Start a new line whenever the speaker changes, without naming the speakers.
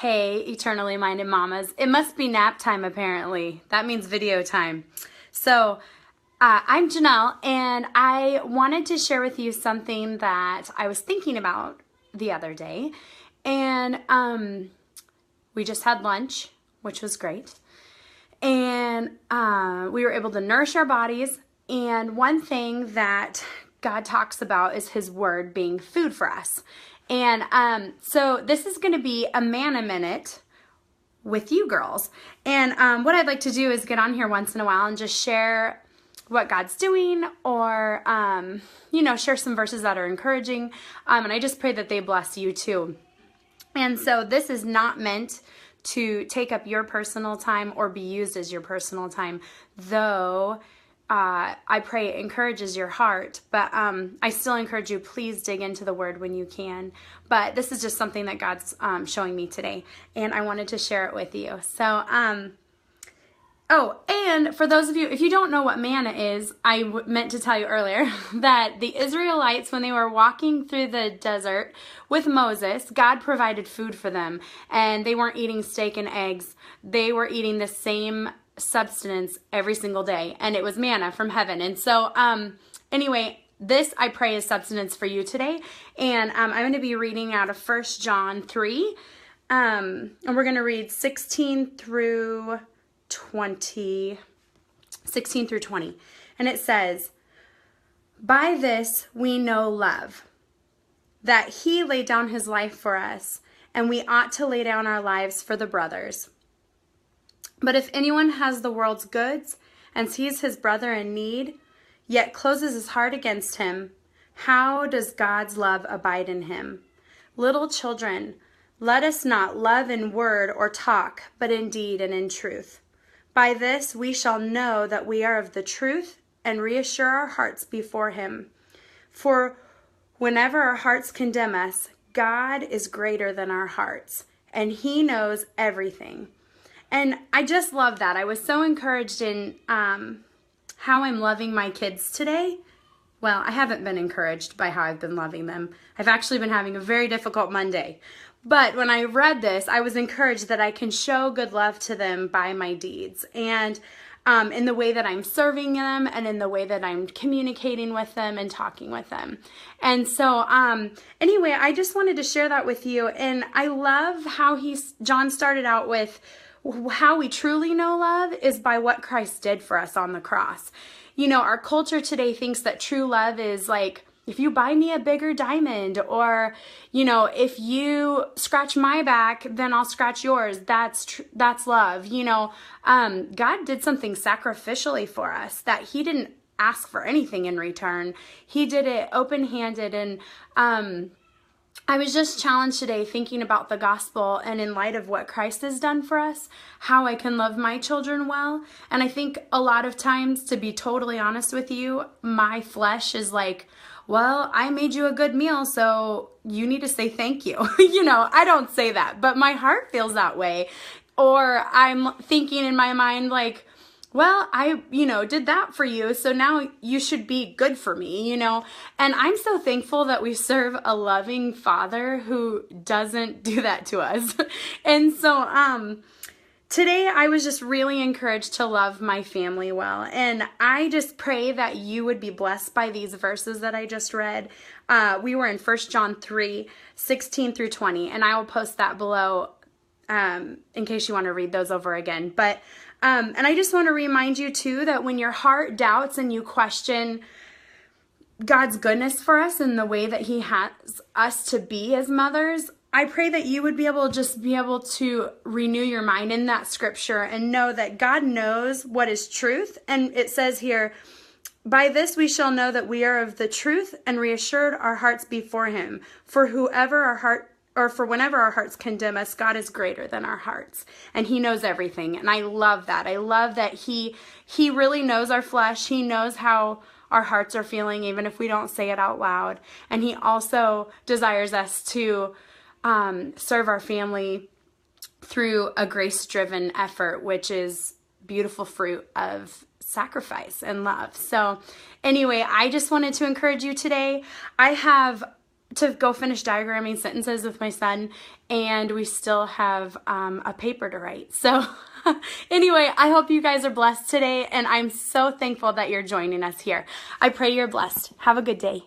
Hey, eternally minded mamas. It must be nap time apparently. That means video time. So I'm Janelle, and I wanted to share with you something that I was thinking about the other day. And we just had lunch, which was great. And we were able to nourish our bodies. And one thing that God talks about is His Word being food for us. And so this is going to be a Manna Minute with you girls. And what I'd like to do is get on here once in a while and just share what God's doing, or, share some verses that are encouraging. And I just pray that they bless you too. And so this is not meant to take up your personal time or be used as your personal time, though I pray it encourages your heart, but I still encourage you, please dig into the Word when you can. But this is just something that God's showing me today, and I wanted to share it with you. So, and for those of you, if you don't know what manna is, I meant to tell you earlier that the Israelites, when they were walking through the desert with Moses, God provided food for them, and they weren't eating steak and eggs. They were eating the same substance every single day, and it was manna from heaven. And so anyway, this I pray is substance for you today, and I'm going to be reading out of 1 John 3, and we're going to read 16 through 20, and it says, "By this we know love, that He laid down His life for us, and we ought to lay down our lives for the brothers. But if anyone has the world's goods and sees his brother in need, yet closes his heart against him, how does God's love abide in him? Little children, let us not love in word or talk, but in deed and in truth. By this we shall know that we are of the truth and reassure our hearts before Him. For whenever our hearts condemn us, God is greater than our hearts, and He knows everything." And I just love that. I was so encouraged in how I'm loving my kids today. Well, I haven't been encouraged by how I've been loving them. I've actually been having a very difficult Monday. But when I read this, I was encouraged that I can show good love to them by my deeds. And in the way that I'm serving them, and in the way that I'm communicating with them and talking with them. And so anyway, I just wanted to share that with you. And I love how John started out with, how we truly know love is by what Christ did for us on the cross. You know, our culture today thinks that true love is like, if you buy me a bigger diamond, or, if you scratch my back, then I'll scratch yours. That's love. God did something sacrificially for us, that He didn't ask for anything in return. He did it open-handed. And I was just challenged today thinking about the gospel, and in light of what Christ has done for us, how I can love my children well. And I think a lot of times, to be totally honest with you, my flesh is like, well, I made you a good meal, so you need to say thank you. I don't say that, but my heart feels that way. Or I'm thinking in my mind like, well, I, did that for you, so now you should be good for me, And I'm so thankful that we serve a loving Father who doesn't do that to us. And so, today I was just really encouraged to love my family well. And I just pray that you would be blessed by these verses that I just read. We were in 1 John 3, 16 through 20, and I will post that below in case you want to read those over again. But and I just want to remind you too that when your heart doubts and you question God's goodness for us and the way that He has us to be as mothers, I pray that you would be able to renew your mind in that scripture and know that God knows what is truth. And it says here, "By this we shall know that we are of the truth and reassured our hearts before Him. For whenever our hearts condemn us, God is greater than our hearts, and He knows everything." And I love that. I love that He really knows our flesh. He knows how our hearts are feeling, even if we don't say it out loud. And He also desires us to serve our family through a grace-driven effort, which is beautiful fruit of sacrifice and love. So anyway, I just wanted to encourage you today. I have to go finish diagramming sentences with my son, and we still have a paper to write. So anyway, I hope you guys are blessed today, and I'm so thankful that you're joining us here. I pray you're blessed. Have a good day.